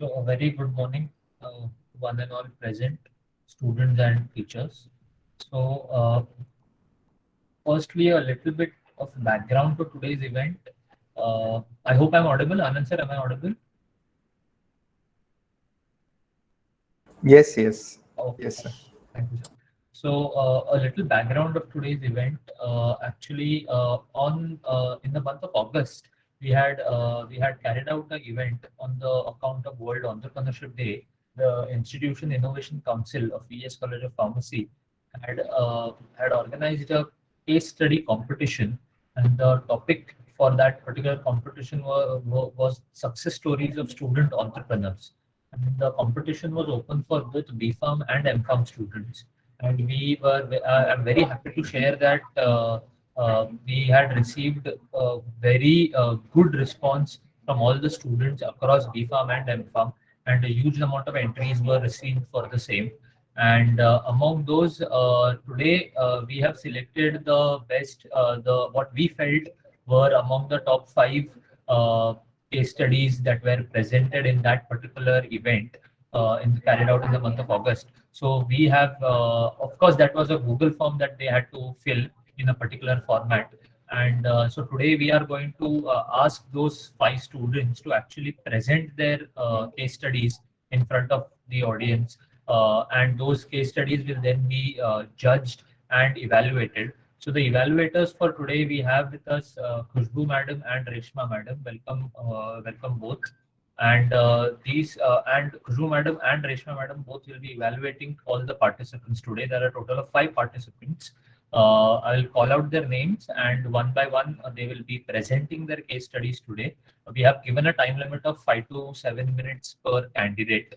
So a very good morning, one and all present, students and teachers. So firstly, a little bit of background to today's event. I hope I'm audible. Anand sir, am I audible? Yes, yes, Okay, yes, sir. thank you, sir. So a little background of today's event. Actually, on in the month of August, we had carried out an event on the account of World Entrepreneurship Day. The Institution Innovation Council of VS College of Pharmacy had organized a case study competition, and the topic for that particular competition was success stories of student entrepreneurs. And the competition was open for both BPharm and MPharm students. And I'm very happy to share that we had received a very good response from all the students across BPharm and MPharm, and a huge amount of entries were received for the same. And among those, today we have selected the best, the what we felt were among the top five uh, case studies that were presented in that particular event carried out in the month of August. So we have, of course, that was a Google form that they had to fill in a particular format. And so today we are going to ask those five students to actually present their case studies in front of the audience. And those case studies will then be judged and evaluated. So the evaluators for today we have with us Khushbu madam and Reshma madam. Welcome both. And these and Khushbu madam and Reshma madam both will be evaluating all the participants today. There are a total of five participants. I'll call out their names, and one by one they will be presenting their case studies today. We have given a time limit of 5 to 7 minutes per candidate,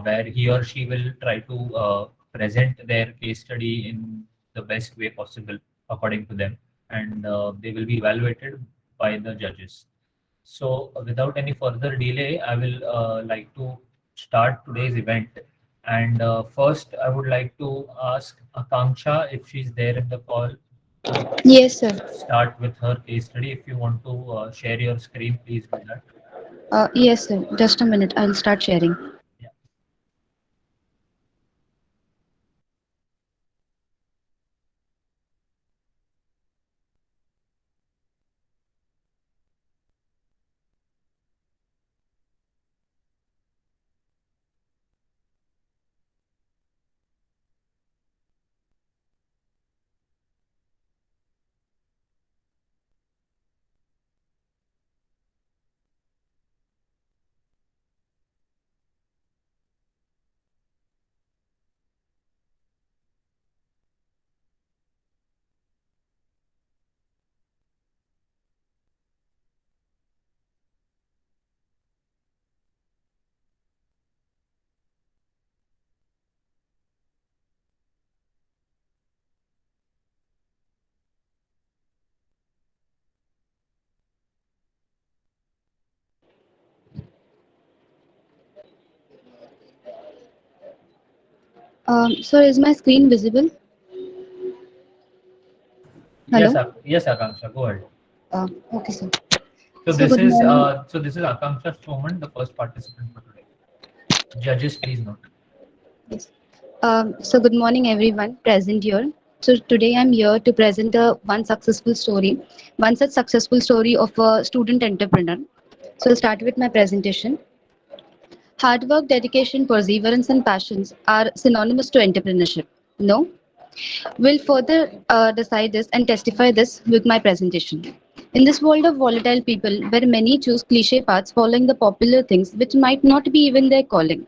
where he or she will try to present their case study in the best way possible according to them, and they will be evaluated by the judges. So, without any further delay, I will like to start today's event. And first, I would like to ask Akanksha if she's there in the call to Yes, sir. start with her case study. If you want to share your screen, please do that. Yes, sir. Just a minute. I'll start sharing. Yeah. So is my screen visible? Hello? Yes, Akanksha, go ahead. Okay, sir. So So this good is morning. Akanksha Soman, the first participant for today. Judges, please note. Yes. So good morning, everyone present here. So today I'm here to present one such successful story of a student entrepreneur. So I'll start with my presentation. Hard work, dedication, perseverance, and passions are synonymous to entrepreneurship. No? We'll further decide this and testify this with my presentation. In this world of volatile people, where many choose cliche paths following the popular things which might not be even their calling,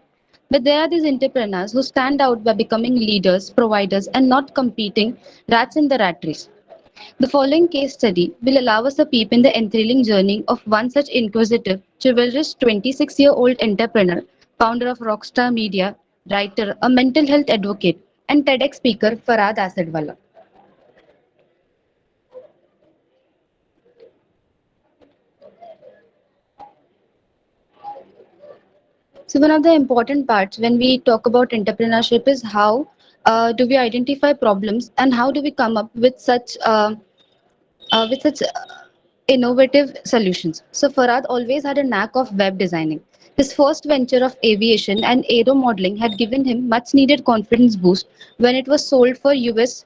but there are these entrepreneurs who stand out by becoming leaders, providers, and not competing rats in the rat race. The following case study will allow us a peep in the enthralling journey of one such inquisitive, chivalrous 26-year-old entrepreneur, founder of Rockstar Media, writer, a mental health advocate, and TEDx speaker Farhad Asadwala. So one of the important parts when we talk about entrepreneurship is how do we identify problems and how do we come up with such innovative solutions. So Farad always had a knack of web designing. His first venture of aviation and aero modeling had given him much needed confidence boost when it was sold for US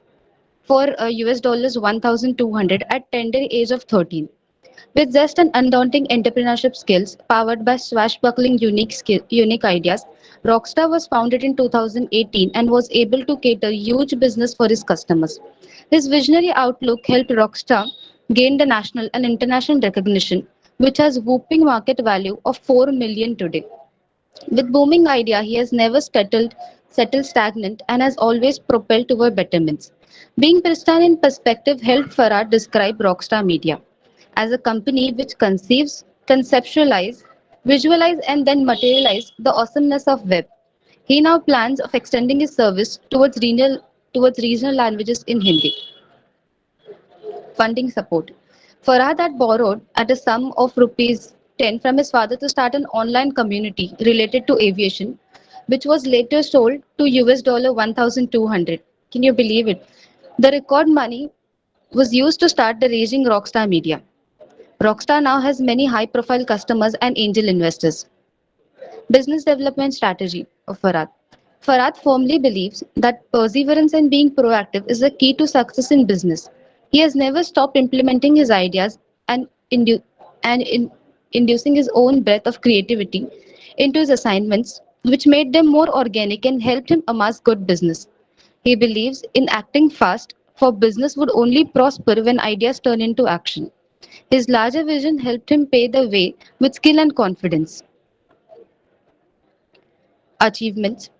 dollars 1,200 at tender age of 13. With just an undaunting entrepreneurship skills powered by swashbuckling unique ideas, Rockstar was founded in 2018 and was able to cater huge business for his customers. His visionary outlook helped Rockstar gain the national and international recognition, which has whooping market value of 4 million today. With booming idea, he has never settled stagnant and has always propelled toward betterments. Being pristine in perspective helped Farad describe Rockstar Media as a company which conceives, conceptualize, visualize and then materialize the awesomeness of web. He now plans of extending his service towards regional languages in Hindi. Funding support. Farhad had borrowed at a sum of rupees 10 from his father to start an online community related to aviation, which was later sold to US dollar 1,200. Can you believe it? The record money was used to start the raging Rockstar Media. Rockstar now has many high profile customers and angel investors. Business development strategy of Farad. Farad firmly believes that perseverance and being proactive is the key to success in business. He has never stopped implementing his ideas and, indu- inducing his own breath of creativity into his assignments, which made them more organic and helped him amass good business. He believes in acting fast, for business would only prosper when ideas turn into action. His larger vision helped him pay the way with skill and confidence. Achievements.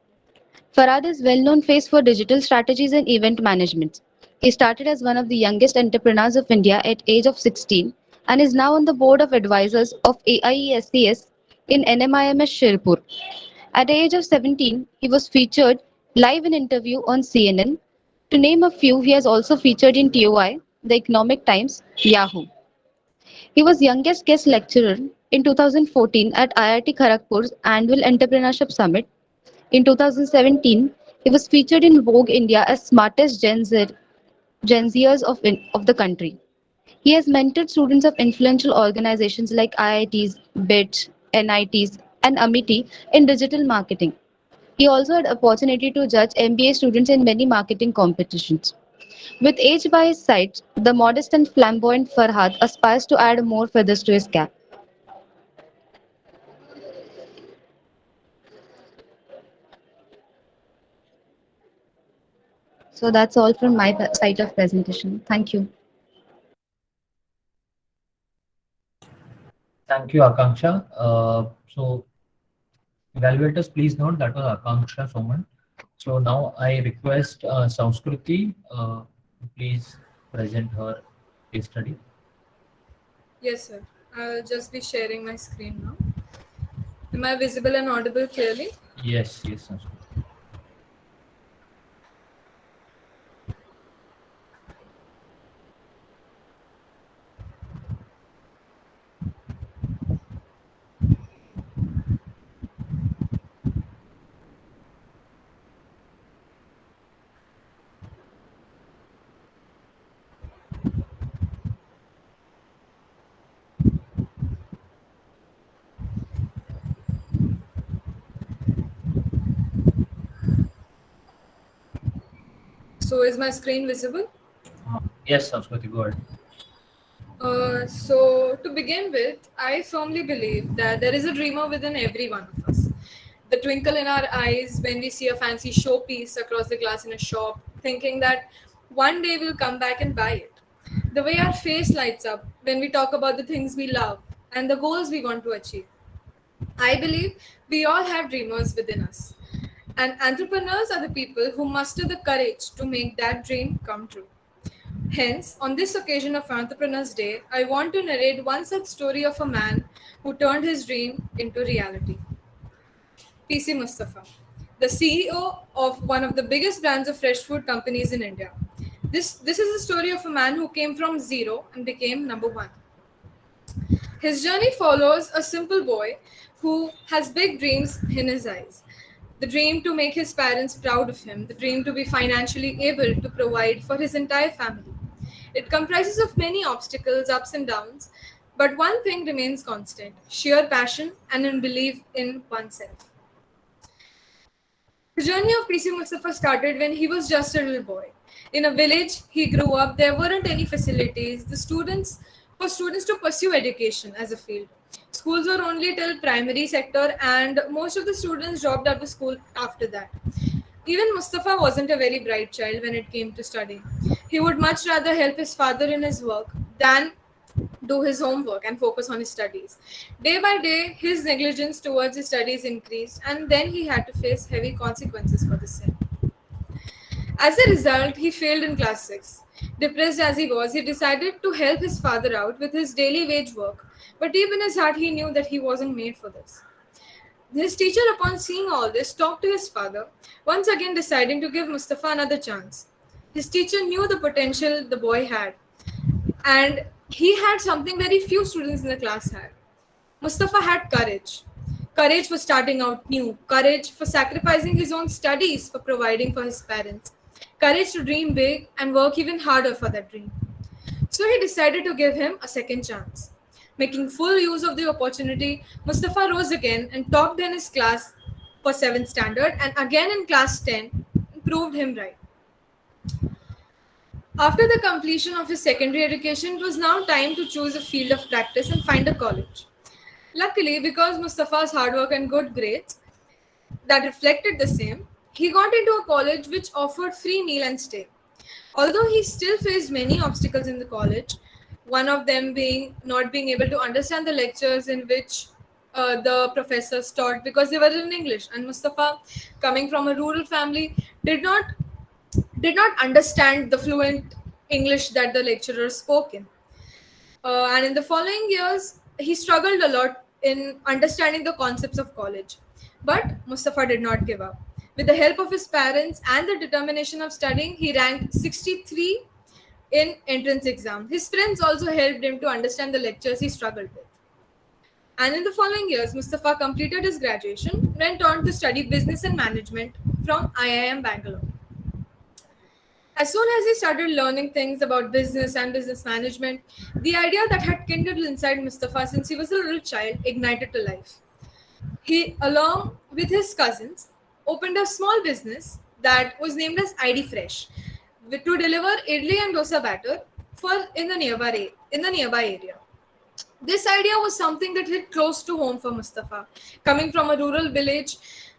Farad is well known face for digital strategies and event management. He started as one of the youngest entrepreneurs of India at age of 16 and is now on the board of advisors of AIESCS in NMIMS Shirpur. At the age of 17, he was featured live in interview on CNN. To name a few, he has also featured in TOI, The Economic Times, Yahoo. He was youngest guest lecturer in 2014 at IIT Kharagpur's annual Entrepreneurship Summit. In 2017, he was featured in Vogue India as smartest Gen Zers of the country. He has mentored students of influential organizations like IITs, BITS, NITs, and Amity in digital marketing. He also had opportunity to judge MBA students in many marketing competitions. With age by his side, the modest and flamboyant Farhad aspires to add more feathers to his cap. So that's all from my side of presentation. Thank you. Thank you, Akanksha. So, evaluators, please note that was Akanksha Soman. So now I request Sanskruti to please present her case study. Yes, sir. I'll just be sharing my screen now. Am I visible and audible clearly? Yes, yes, Sanskruti. So, is my screen visible? Yes, Sanskruti, go ahead. So, to begin with, I firmly believe that there is a dreamer within every one of us. The twinkle in our eyes when we see a fancy showpiece across the glass in a shop, thinking that one day we'll come back and buy it. The way our face lights up when we talk about the things we love and the goals we want to achieve. I believe we all have dreamers within us. And entrepreneurs are the people who muster the courage to make that dream come true. Hence, on this occasion of Entrepreneurs Day, I want to narrate one such story of a man who turned his dream into reality. PC Mustafa, the CEO of one of the biggest brands of fresh food companies in India. This is a story of a man who came from zero and became number one. His journey follows a simple boy who has big dreams in his eyes. The dream to make his parents proud of him, the dream to be financially able to provide for his entire family. It comprises of many obstacles, ups and downs, But one thing remains constant: sheer passion and unbelief in oneself. The journey of PC Mustafa started when he was just a little boy. In a village he grew up, there weren't any facilities. For students to pursue education as a field. Schools were only till primary sector, and most of the students dropped out of school after that. Even Mustafa wasn't a very bright child when it came to studying. He would much rather help his father in his work than do his homework and focus on his studies. Day by day, his negligence towards his studies increased, and then he had to face heavy consequences for the same. As a result, he failed in class 6. Depressed as he was, he decided to help his father out with his daily wage work, but deep in his heart, he knew that he wasn't made for this. His teacher, upon seeing all this, talked to his father, once again deciding to give Mustafa another chance. His teacher knew the potential the boy had, and he had something very few students in the class had. Mustafa had courage. Courage for starting out new, courage for sacrificing his own studies for providing for his parents, courage to dream big and work even harder for that dream. So he decided to give him a second chance. Making full use of the opportunity, Mustafa rose again and topped in his class for 7th standard, and again in class 10 and proved him right. After the completion of his secondary education, it was now time to choose a field of practice and find a college. Luckily, because Mustafa's hard work and good grades that reflected the same, he got into a college which offered free meal and stay. Although he still faced many obstacles in the college, one of them being not being able to understand the lectures in which the professors taught because they were in English, and Mustafa, coming from a rural family, did not understand the fluent English that the lecturers spoke in. And in the following years, he struggled a lot in understanding the concepts of college. But Mustafa did not give up. With the help of his parents and the determination of studying, he ranked 63 in entrance exam. His friends also helped him to understand the lectures he struggled with. And in the following years, Mustafa completed his graduation, went on to study business and management from IIM Bangalore. As soon as he started learning things about business and business management, the idea that had kindled inside Mustafa since he was a little child ignited to life. He, along with his cousins, opened a small business that was named as ID Fresh to deliver idli and dosa batter in the nearby area. This idea was something that hit close to home for Mustafa. Coming from a rural village,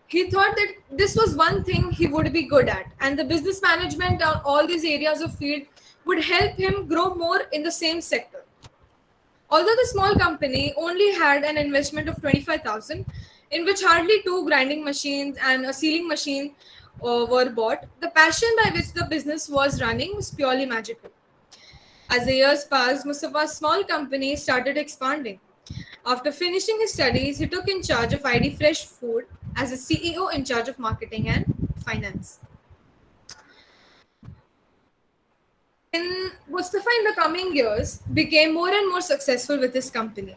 he thought that this was one thing he would be good at, and the business management on all these areas of field would help him grow more in the same sector. Although the small company only had an investment of 25,000, in which hardly 2 grinding machines and a sealing machine were bought, the passion by which the business was running was purely magical. As the years passed, Mustafa's small company started expanding. After finishing his studies, he took in charge of ID Fresh Food as a CEO in charge of marketing and finance. Mustafa, in the coming years, became more and more successful with his company.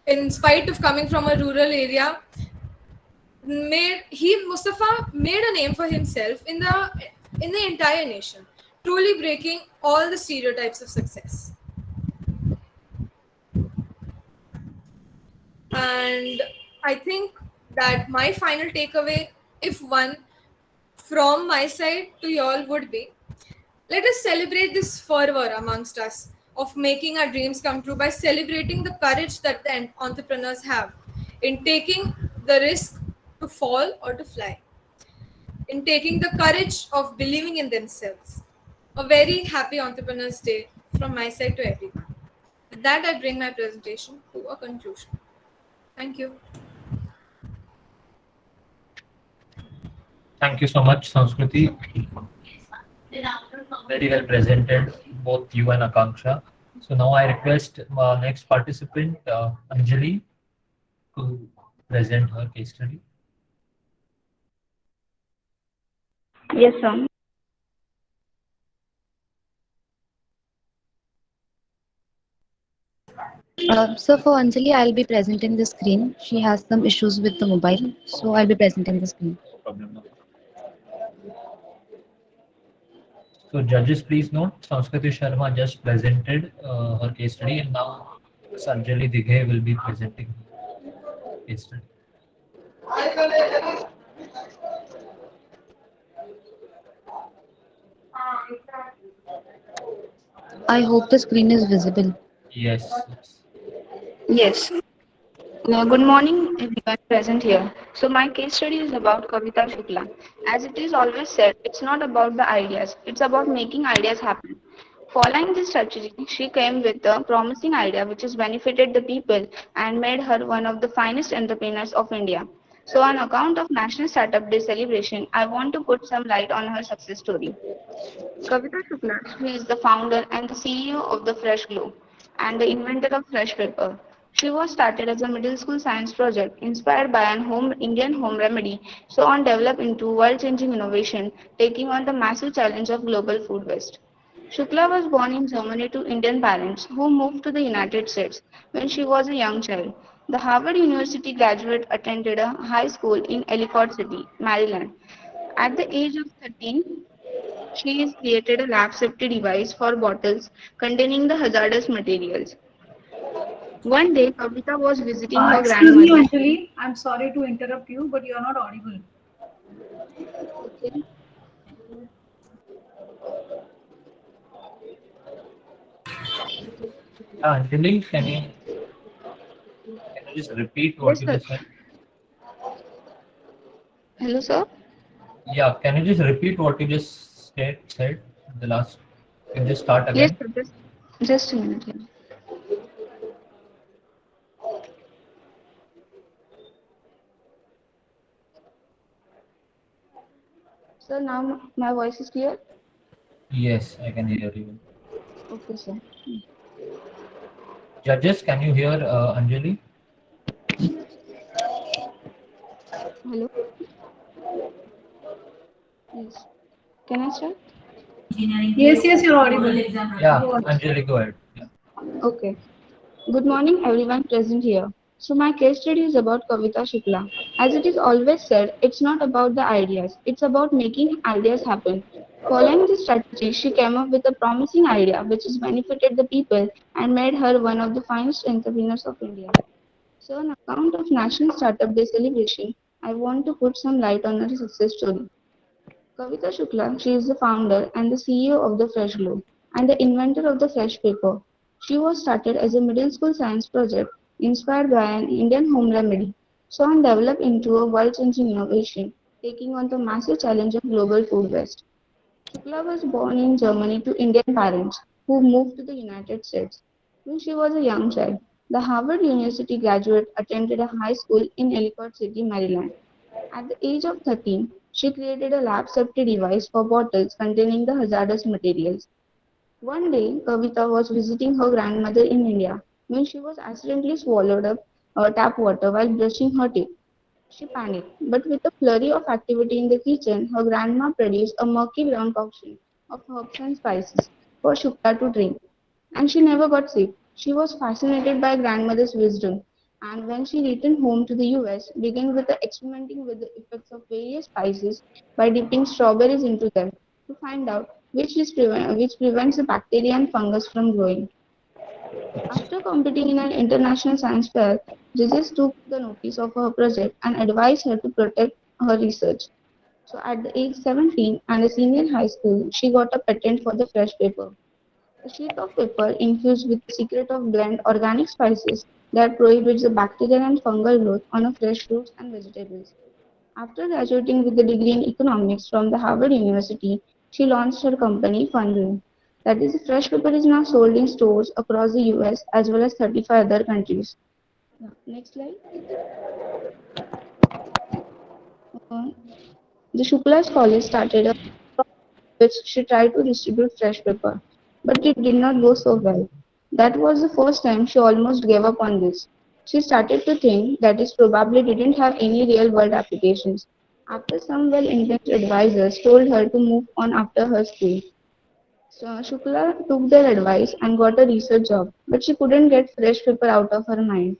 In spite of coming from a rural area, Mustafa made a name for himself in the entire nation, truly breaking all the stereotypes of success. And I think that my final takeaway, if one from my side to y'all, would be, let us celebrate this fervor amongst us of making our dreams come true by celebrating the courage that the entrepreneurs have in taking the risk to fall or to fly, in taking the courage of believing in themselves. A very happy Entrepreneurs Day from my side to everyone. With that, I bring my presentation to a conclusion. Thank you. Thank you so much, Sanskriti. Very well presented, both you and Akanksha. So now I request next participant, Anjali, to present her case study. Yes, sir. So for Anjali, I'll be presenting the screen. She has some issues with the mobile, so I'll be presenting the screen. No problem. So judges, please note, Sanskriti Sharma just presented her case study, and now Sanjali Dighe will be presenting her case study. I hope the screen is visible. Yes, yes. Yes. Good morning, everyone present here. So, my case study is about Kavita Shukla. As it is always said, it's not about the ideas, it's about making ideas happen. Following this strategy, she came with a promising idea which has benefited the people and made her one of the finest entrepreneurs of India. So, on account of National Startup Day celebration, I want to put some light on her success story. Kavita Shukla, she is the founder and the CEO of the Fresh Glow and the inventor of Fresh Paper. She was started as a middle school science project inspired by an Indian home remedy, so on developed into world-changing innovation, taking on the massive challenge of global food waste. Shukla was born in Germany to Indian parents who moved to the United States when she was a young child. The Harvard University graduate attended a high school in Ellicott City, Maryland. At the age of 13, she has created a lab safety device for bottles containing the hazardous materials. One day, Kavita was visiting her Excuse me, grandmother. Anjali. I'm sorry to interrupt you, but you are not audible. Okay. Anjali, can you just repeat what Yes, you sir. just said? Hello, sir. Yeah, can you just repeat what you just said? The last. Can you just start Yes, again? sir. Just a minute. Yeah. Sir, now my voice is clear? Yes, I can hear you. Okay, sir. Judges, can you hear Anjali? Hello. Yes. Can I start? Yes, yes, you're audible. Yeah, Go on. Anjali, go ahead. Yeah. Okay. Good morning, everyone present here. So, my case study is about Kavita Shukla. As it is always said, it's not about the ideas, it's about making ideas happen. Following this strategy, she came up with a promising idea which has benefited the people and made her one of the finest entrepreneurs of India. So, on account of National Startup Day celebration, I want to put some light on her success story. Kavita Shukla, she is the founder and the CEO of the Fresh Glow and the inventor of the Fresh Paper. She was started as a middle school science project inspired by an Indian home remedy, so and developed into a world-changing innovation, taking on the massive challenge of global food waste. Shukla was born in Germany to Indian parents who moved to the United States when she was a young child. The Harvard University graduate attended a high school in Ellicott City, Maryland. At the age of 13, she created a lab safety device for bottles containing the hazardous materials. One day, Kavita was visiting her grandmother in India when she was accidentally swallowed up tap water while brushing her teeth. She panicked, but with a flurry of activity in the kitchen, her grandma produced a murky brown concoction of herbs and spices for Shukla to drink. And she never got sick. She was fascinated by grandmother's wisdom, and when she returned home to the US, began with the experimenting with the effects of various spices by dipping strawberries into them to find out which prevents the bacteria and fungus from growing. After competing in an international science fair, judges took the notice of her project and advised her to protect her research. So at the age 17 and a senior in high school, she got a patent for the fresh paper. A sheet of paper infused with the secret of blend organic spices that prohibits the bacterial and fungal growth on a fresh fruits and vegetables. After graduating with a degree in economics from the Harvard University, she launched her company Funroom. That is, fresh paper is now sold in stores across the US as well as 35 other countries. Yeah, next slide. Uh, the Shukla's college started a which she tried to distribute fresh paper, but it did not go so well. That was the first time she almost gave up on this. She started to think that it probably didn't have any real world applications. After some well intentioned advisors told her to move on after her school, so Shukla took their advice and got a research job, but she couldn't get fresh paper out of her mind.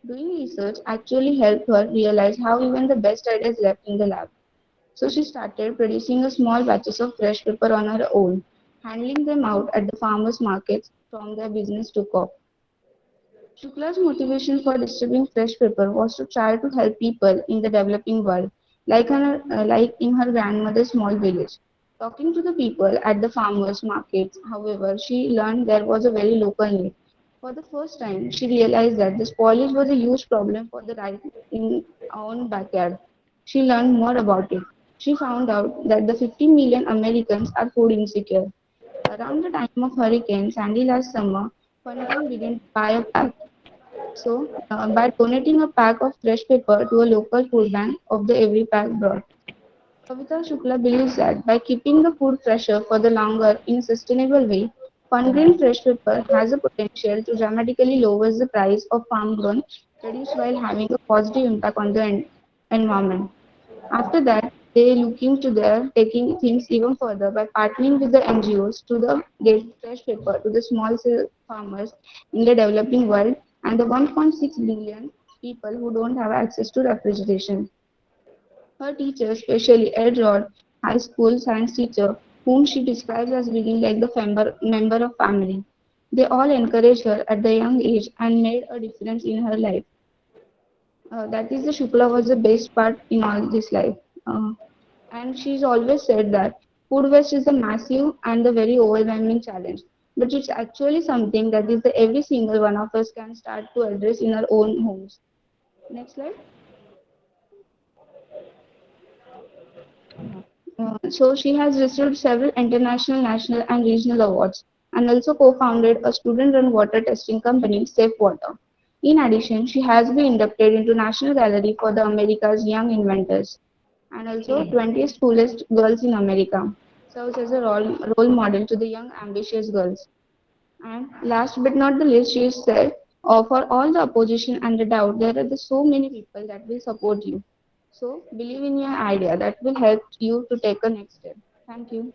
Doing research actually helped her realize how even the best ideas left in the lab. So she started producing a small batches of fresh paper on her own. handing them out at the farmers' markets from their business took off. Shukla's motivation for distributing fresh paper was to try to help people in the developing world, like in her grandmother's small village. Talking to the people at the farmers' markets, however, she learned there was a very local need. For the first time, she realized that the spoilage was a huge problem for the right in our own backyard. She learned more about it. She found out that the 50 million Americans are food insecure. Around the time of Hurricane Sandy last summer, Fun began to buy a pack. So, by donating a pack of fresh paper to a local food bank of the every pack brought. Kavita Shukla believes that by keeping the food fresher for the longer in a sustainable way, fun-grain fresh paper has the potential to dramatically lower the price of farm-grown produce while having a positive impact on the environment. After that, they looking to their taking things even further by partnering with the NGOs to the get fresh paper to the small scale farmers in the developing world and the 1.6 billion people who don't have access to refrigeration. Her teacher, especially Ed Rod, high school science teacher, whom she describes as being like the member of family. They all encouraged her at the young age and made a difference in her life. That is the Shukla was the best part in all this life. Uh, and she's always said that food waste is a massive and a very overwhelming challenge. But it's actually something that is the every single one of us can start to address in our own homes. Next slide. So she has received several international, national, and regional awards, and also co-founded a student-run water testing company, Safe Water. In addition, she has been inducted into National Gallery for the America's Young Inventors, and also 20th Coolest Girls in America. Serves as a role model to the young, ambitious girls. And last but not the least, she said, for all the opposition and the doubt, there are so many people that will support you. So believe in your idea. That will help you to take a next step. Thank you.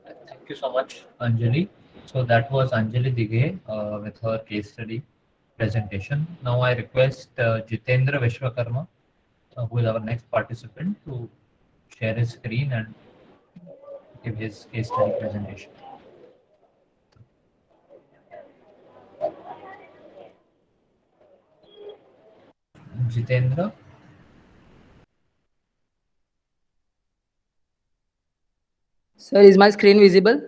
Thank you so much, Anjali. So that was Anjali Dighe with her case study presentation. Now I request Jitendra Vishwakarma, who is our next participant, to share his screen and give his case study presentation. Jitendra? Sir, is my screen visible?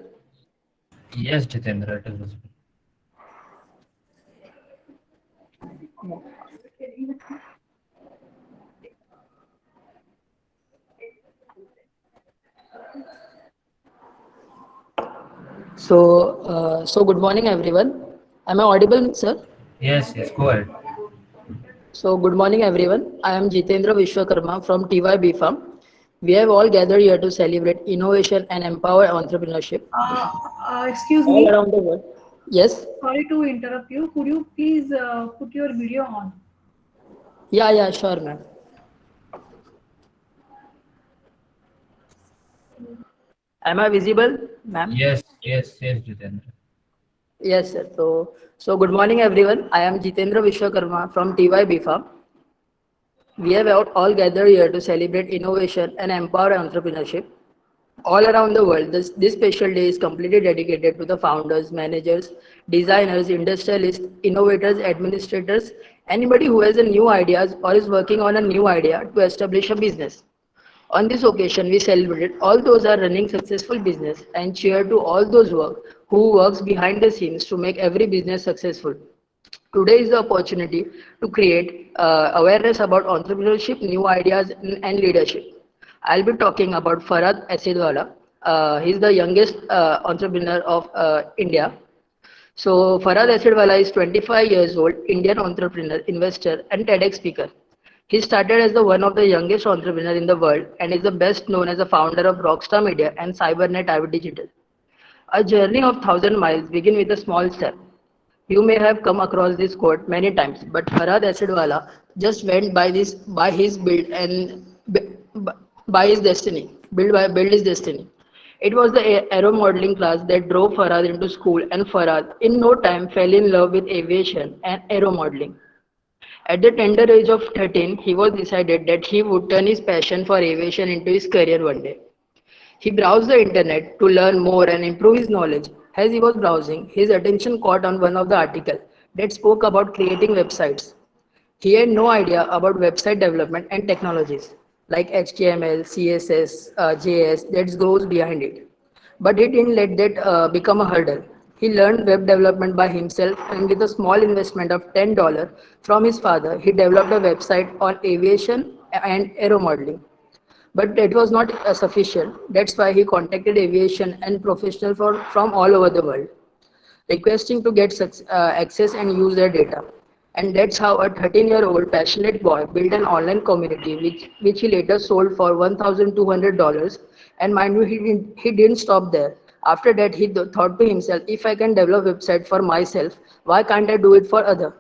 Yes, Jitendra, it is visible. So good morning, everyone. Am I audible, sir? Yes, yes, go ahead. So, good morning, everyone. I am Jitendra Vishwakarma from TYB Farm. We have all gathered here to celebrate innovation and empower entrepreneurship Excuse all me. around the world. Yes? Sorry to interrupt you. Could you please put your video on? Yeah, sure, ma'am. Am I visible, ma'am? Yes, Jitendra. Yes, sir. So good morning, everyone. I am Jitendra Vishwakarma from TYB Farm. We have all gathered here to celebrate innovation and empower entrepreneurship all around the world. This special day is completely dedicated to the founders, managers, designers, industrialists, innovators, administrators, anybody who has a new ideas or is working on a new idea to establish a business. On this occasion, we celebrate all those are running successful business and cheer to all those who works behind the scenes to make every business successful. Today is the opportunity to create awareness about entrepreneurship, new ideas, and leadership. I'll be talking about Farhad Asidwala. He's the youngest entrepreneur of India. So Farhad Asidwala is 25 years old, Indian entrepreneur, investor, and TEDx speaker. He started as the one of the youngest entrepreneurs in the world and is the best known as the founder of Rockstar Media and Cybernet IB Digital. A journey of 1,000 miles begins with a small step. You may have come across this quote many times, but Farhad Asidwala just went by his build and by his destiny, build his destiny. It was the aero modeling class that drove Farhad into school, and Farhad, in no time, fell in love with aviation and aero modeling. At the tender age of 13, he was decided that he would turn his passion for aviation into his career one day. He browsed the internet to learn more and improve his knowledge. As he was browsing, his attention caught on one of the articles that spoke about creating websites. He had no idea about website development and technologies like HTML, CSS, JS that goes behind it. But he didn't let that become a hurdle. He learned web development by himself, and with a small investment of $10 from his father, he developed a website on aviation and aero modeling. But that was not sufficient. That's why he contacted aviation and professionals from all over the world, requesting to get access and use their data. And that's how a 13-year-old passionate boy built an online community, which he later sold for $1,200. And mind you, he didn't stop there. After that, he thought to himself, if I can develop a website for myself, why can't I do it for others?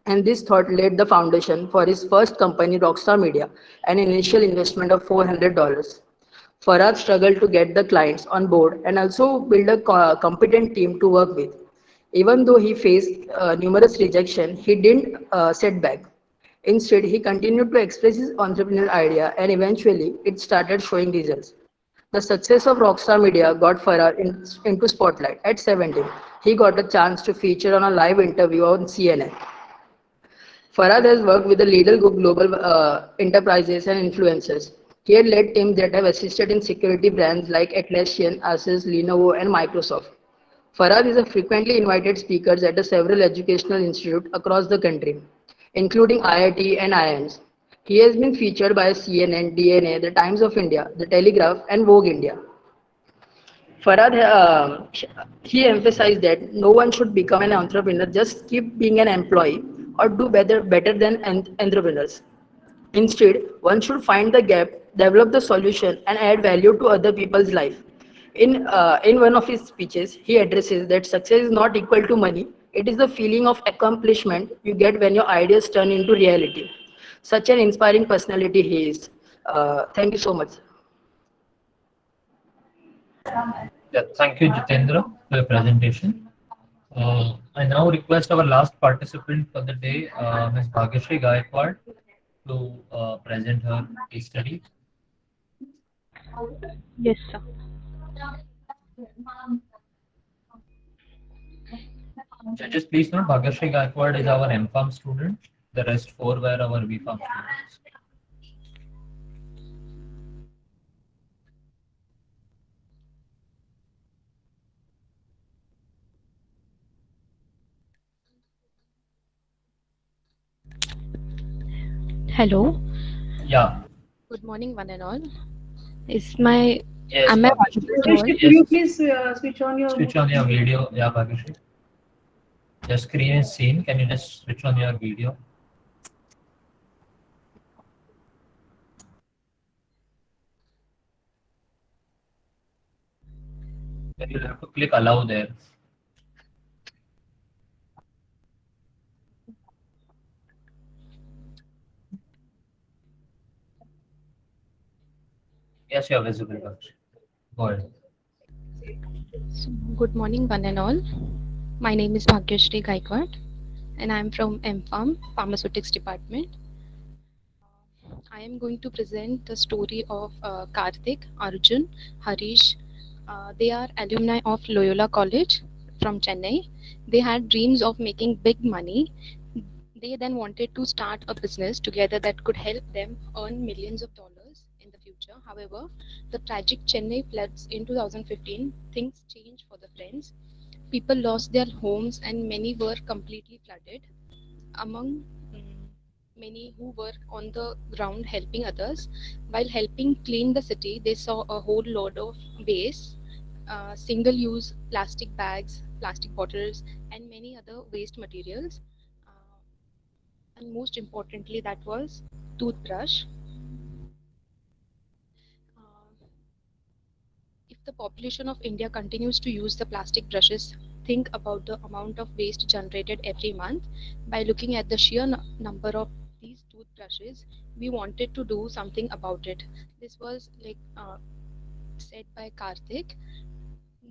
And this thought laid the foundation for his first company, Rockstar Media, an initial investment of $400. Farad struggled to get the clients on board and also build a competent team to work with. Even though he faced numerous rejection, he didn't set back. Instead, he continued to express his entrepreneurial idea and eventually it started showing results. The success of Rockstar Media got Farad into spotlight. At 17, he got a chance to feature on a live interview on CNN. Farad has worked with the leading global enterprises and influencers. He had led teams that have assisted in security brands like Atlassian, Asus, Lenovo, and Microsoft. Farad is a frequently invited speaker at several educational institutes across the country, including IIT and IIMs. He has been featured by CNN, DNA, The Times of India, The Telegraph, and Vogue India. Farad, he emphasized that no one should become an entrepreneur, just keep being an employee or do better than entrepreneurs. Instead, one should find the gap, develop the solution, and add value to other people's life. In one of his speeches, he addresses that success is not equal to money. It is the feeling of accomplishment you get when your ideas turn into reality. Such an inspiring personality he is. Thank you so much. Yeah, thank you, Jitendra, for your presentation. I now request our last participant for the day, Ms. Bhagyashree Gaikwad, to present her case study. Yes, sir. Judges, please note Bhagyashree Gaikwad is our MPharm student. The rest four were our BPharm students. Hello. Yeah. Good morning, one and all. Is my Yes. am I Bhagyashree. audible? Bhagyashree, could you please switch on your Switch on your video. Yeah, Bhagyashree. Your screen is seen. Can you just switch on your video? Then you'll have to click allow there. Yes, you are visible. Bhagyashree. Go ahead. So, good morning, one and all. My name is Bhagyashree Gaikwad, and I am from MPharm Pharmaceutics Department. I am going to present the story of Karthik, Arjun, Harish. They are alumni of Loyola College from Chennai. They had dreams of making big money. They then wanted to start a business together that could help them earn millions of dollars in the future. However, the tragic Chennai floods in 2015, things changed for the friends. People lost their homes and many were completely flooded. Among many who were on the ground helping others, while helping clean the city, they saw a whole load of waste, single use plastic bags, plastic bottles, and many other waste materials. And most importantly, that was toothbrush. If the population of India continues to use the plastic brushes, think about the amount of waste generated every month. By looking at the sheer number of these toothbrushes, we wanted to do something about it. This was said by Karthik.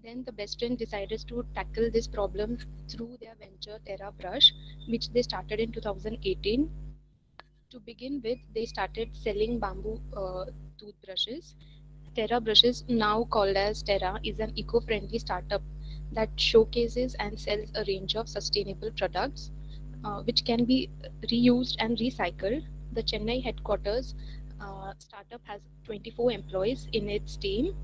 Then the best friend decided to tackle this problem through their venture Terra Brush, which they started in 2018. To begin with, they started selling bamboo toothbrushes. Terra Brushes, now called as Terra, is an eco-friendly startup that showcases and sells a range of sustainable products which can be reused and recycled. The Chennai headquarters startup has 24 employees in its team.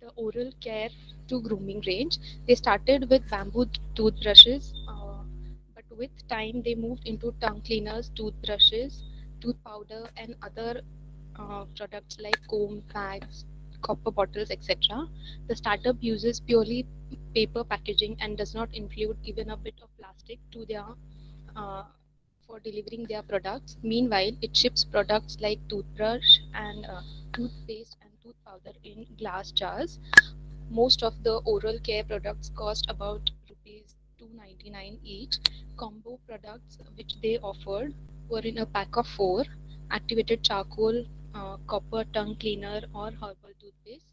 The oral care to grooming range. They started with bamboo toothbrushes, but with time they moved into tongue cleaners, toothbrushes, tooth powder, and other products like comb, bags, copper bottles, etc. The startup uses purely paper packaging and does not include even a bit of plastic to their uh, for delivering their products. Meanwhile, it ships products like toothbrush and toothpaste and tooth powder in glass jars. Most of the oral care products cost about rupees 299 each. Combo products which they offered were in a pack of 4: activated charcoal, copper tongue cleaner, or herbal toothpaste.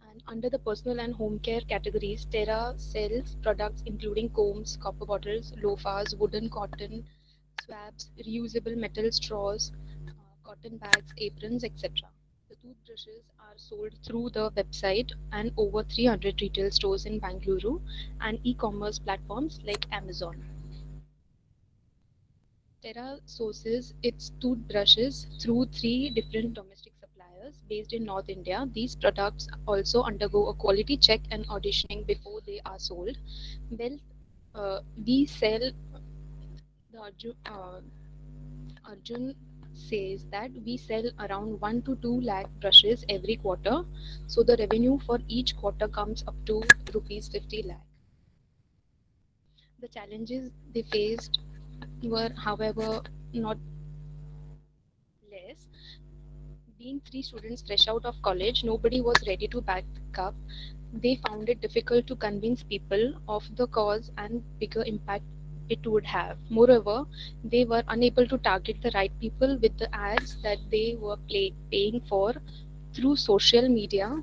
And under the personal and home care categories, Terra sells products including combs, copper bottles, loafers, wooden cotton swabs, reusable metal straws, cotton bags, aprons, etc. The toothbrushes are sold through the website and over 300 retail stores in Bangalore and e-commerce platforms like Amazon. Terra sources its toothbrushes through 3 different domestic suppliers based in North India. These products also undergo a quality check and auditioning before they are sold. Well, we sell the Arjun says that we sell around 1 to 2 lakh brushes every quarter. So the revenue for each quarter comes up to rupees 50 lakh. The challenges they faced were, however, not less. Being 3 students fresh out of college, nobody was ready to back up. They found it difficult to convince people of the cause and bigger impact it would have. Moreover, they were unable to target the right people with the ads that they were paying for through social media,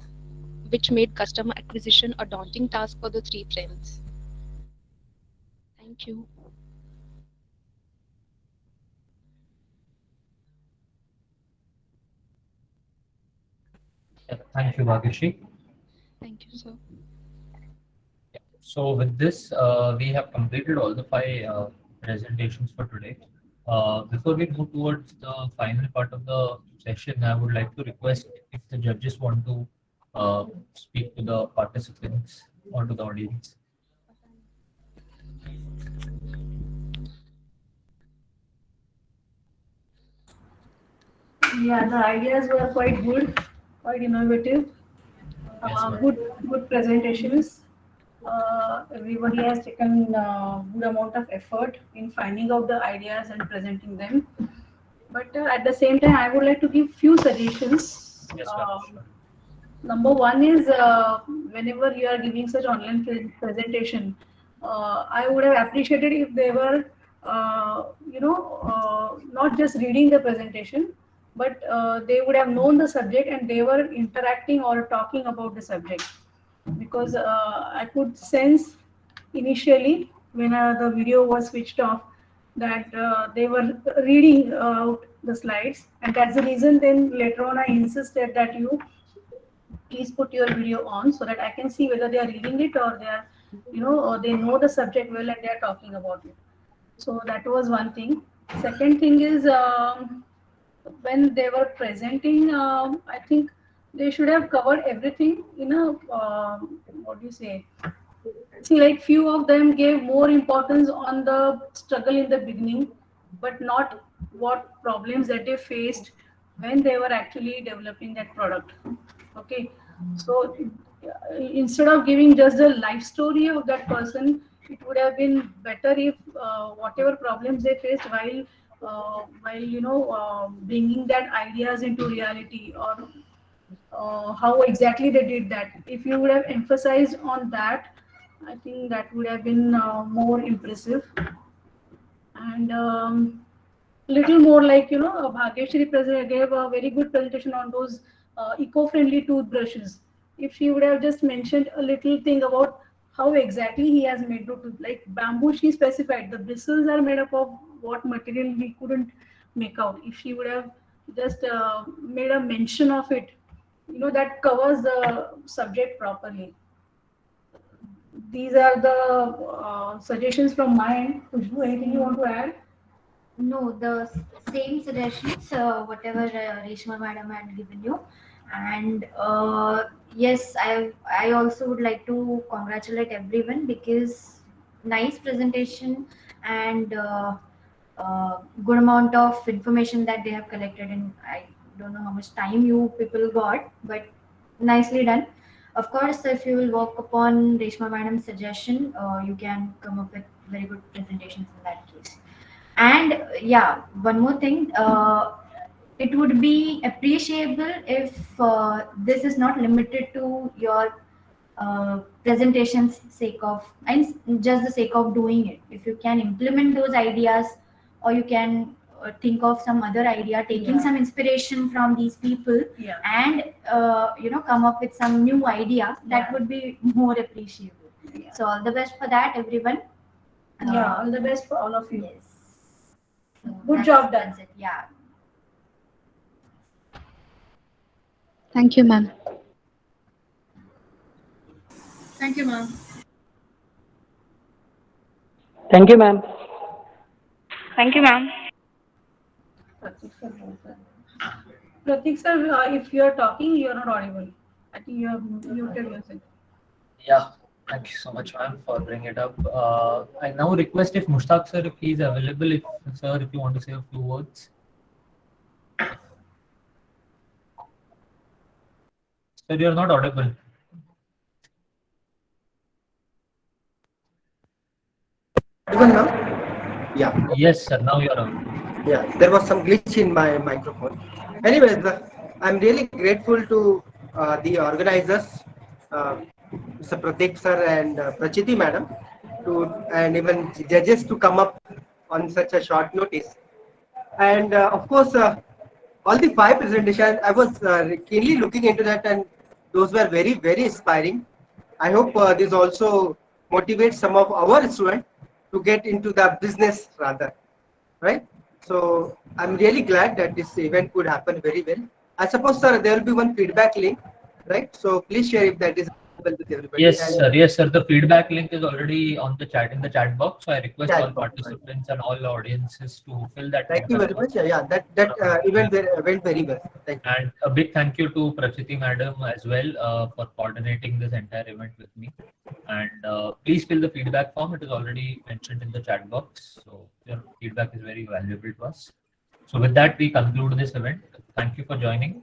which made customer acquisition a daunting task for the 3 friends. Thank you. Yeah, thank you, Bhagyashree. Thank you, sir. So with this, we have completed all the 5 presentations for today. Before we move towards the final part of the session, I would like to request if the judges want to speak to the participants or to the audience. Yeah, the ideas were quite good, quite innovative. Yes, ma'am. Good presentations. Everybody has taken good amount of effort in finding out the ideas and presenting them. But at the same time, I would like to give few suggestions. Yes, ma'am. Sure. Number one is whenever you are giving such online presentation, I would have appreciated if they were, not just reading the presentation, but they would have known the subject and they were interacting or talking about the subject. Because I could sense initially when the video was switched off that they were reading out the slides, and that's the reason then later on I insisted that you please put your video on so that I can see whether they are reading it or they are, or they know the subject well and they are talking about it. So that was one thing. Second thing is when they were presenting, I think they should have covered everything in a, what do you say? See, like few of them gave more importance on the struggle in the beginning, but not what problems that they faced when they were actually developing that product. Okay, so instead of giving just the life story of that person, it would have been better if whatever problems they faced while bringing that ideas into reality, or how exactly they did that. If you would have emphasized on that, I think that would have been more impressive. And little more like, Bhagyashri gave a very good presentation on those eco-friendly toothbrushes. If she would have just mentioned a little thing about how exactly he has made the tooth, like bamboo, she specified the bristles are made up of what material we couldn't make out. If she would have just made a mention of it, that covers the subject properly. These are the suggestions from my end. Khushbu, anything you want to add? No, the same suggestions, whatever Reshma madam had given you. And yes, I also would like to congratulate everyone because nice presentation and good amount of information that they have collected. And I don't know how much time you people got, but nicely done. Of course, if you will work upon Reshma madam's suggestion, you can come up with very good presentations in that case. And yeah, one more thing, it would be appreciable if this is not limited to your presentation's sake of, and just the sake of doing it. If you can implement those ideas, or you can think of some other idea, taking some inspiration from these people, and come up with some new idea, that would be more appreciable. So all the best for that, everyone. All the best for all of you. Yes. So Good job done. that's it. Yeah. Thank you, ma'am. Thank you, ma'am. Thank you, ma'am. Thank you, ma'am. Pratik sir, if you are talking, you are not audible. I think you have muted yourself. Yeah, thank you so much, ma'am, for bringing it up. I now request if Mushtaq sir, if he's available, if you want to say a few words. Sir, you're not audible. Audible now? Yeah. Yes, sir. Now you're audible. Yeah, there was some glitch in my microphone. Anyways, I'm really grateful to the organizers, Mr. Pratik sir and Prachiti madam, and even judges to come up on such a short notice. And of course, all the 5 presentations, I was keenly looking into that, and those were very, very inspiring. I hope this also motivates some of our students to get into the business rather, right? So I'm really glad that this event could happen very well. I suppose, sir, there will be one feedback link, right? So please share if that is available with everybody. Yes, sir. Yes, sir. The feedback link is already on the chat, in the chat box. So I request Chat all box, participants and all audiences to fill that. Thank you feedback very much. Yeah, that event went very well. Thank you. And a big thank you to Prachiti madam as well for coordinating this entire event with me. And please fill the feedback form. It is already mentioned in the chat box. So your feedback is very valuable to us. So with that, we conclude this event. Thank you for joining.